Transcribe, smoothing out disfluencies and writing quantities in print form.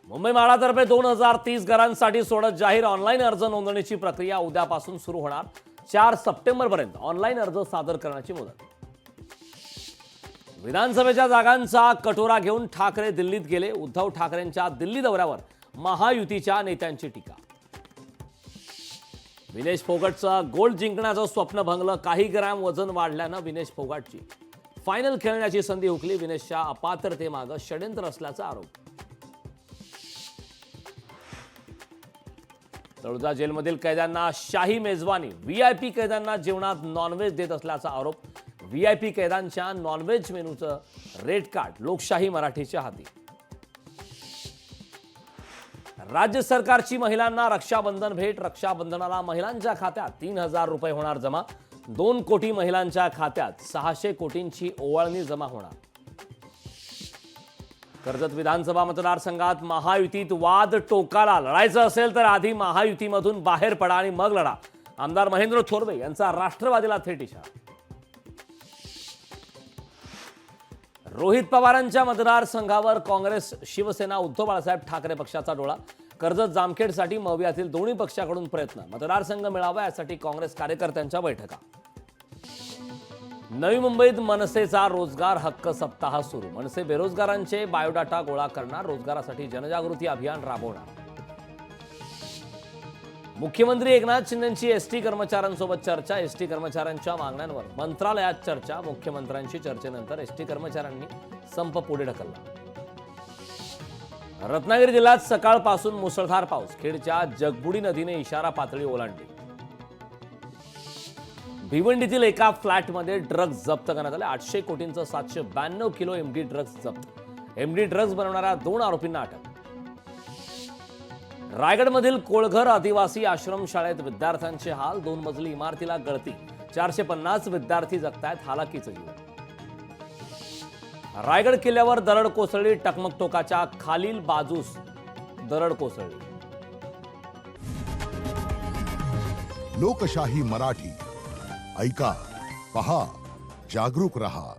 मुंबई म्हाडातर्फे 2030 घरांसाठी सोडत जाहीर ऑनलाईन अर्ज नोंदणीची प्रक्रिया उद्यापासून सुरू होणार। 4 सप्टेंबरपर्यंत ऑनलाईन अर्ज सादर करण्याची मुदत। विधानसभेच्या जागांचा कटोरा घेऊन ठाकरे दिल्लीत गेले। उद्धव ठाकरेंच्या दिल्ली दौऱ्यावर महायुतीच्या नेत्यांची टीका। विनेश फोगाटचं गोल्ड जिंकण्याचं स्वप्न भंगलं। काही ग्रॅम वजन वाढल्यानं विनेश फोगाटची फायनल खेळण्याची संधी हुकली। विनेशच्या अपात्रतेमागे षड्यंत्र असल्याचा आरोप। तळोजा जेलमधील कैद्यांना शाही मेजवानी। व्हीआयपी कैद्यांना जेवणात नॉनव्हेज देत असल्याचा आरोप। व्हीआयपी कैद्यांच्या नॉनव्हेज मेनूचं रेट कार्ड लोकशाही मराठीच्या हाती। राज्य सरकारची महिलांना रक्षाबंधन भेट। रक्षाबंधनाला महिलांच्या खात्यात 3000 रुपये होणार जमा। 2 कोटी महिलांच्या खात्यात 600 कोटींची ओवाळणी जमा होणार। कर्जत विधानसभा मतदारसंघात महायुतीत वाद टोकाला। लढायचं असेल तर आधी महायुतीमधून बाहेर पडा आणि मग लढा। आमदार महेंद्र थोरवे यांचा राष्ट्रवादीला थेट इशारा। रोहित पवारांच्या मतदारसंघावर काँग्रेस शिवसेना उद्धव बाळासाहेब ठाकरे पक्षाचा डोळा। कर्जत जामखेडसाठी मवियातील दोन्ही पक्षाकडून प्रयत्न। मतदारसंघ मिळावा यासाठी काँग्रेस कार्यकर्त्यांच्या बैठका। नवी मुंबईत मनसेचा रोजगार हक्क सप्ताह सुरू। मनसे बेरोजगारांचे बायोडाटा गोळा करणार। रोजगारासाठी जनजागृती अभियान राबवणार। मुख्यमंत्री एकनाथ शिंदेंची एसटी कर्मचाऱ्यांसोबत चर्चा। एसटी कर्मचाऱ्यांच्या मागण्यांवर मंत्रालयात चर्चा। मुख्यमंत्र्यांशी चर्चेनंतर एसटी कर्मचाऱ्यांनी संप पुढे ढकलला। रत्नागिरी जिल्ह्यात सकाळपासून मुसळधार पाऊस। खेडच्या जगबुडी नदीने इशारा पातळी ओलांडली। भिवंडीतील एका फ्लॅटमध्ये ड्रग्ज जप्त करण्यात आले। 800 कोटींचं 792 किलो एमडी ड्रग्ज जप्त। एमडी ड्रग्ज बनवणाऱ्या 2 आरोपींना अटक। रायगडमधील कोळघर आदिवासी आश्रमशाळेत विद्यार्थ्यांचे हाल। 2 मजली इमारतीला गळती। 450 विद्यार्थी जगतायत हालाकीचं जीवन। रायगड किल्ल्यावर दरड कोसळली। टकमक टोकाच्या खालील बाजूस दरड कोसळली। लोकशाही मराठी ऐका, पहा, जागरूक रहा।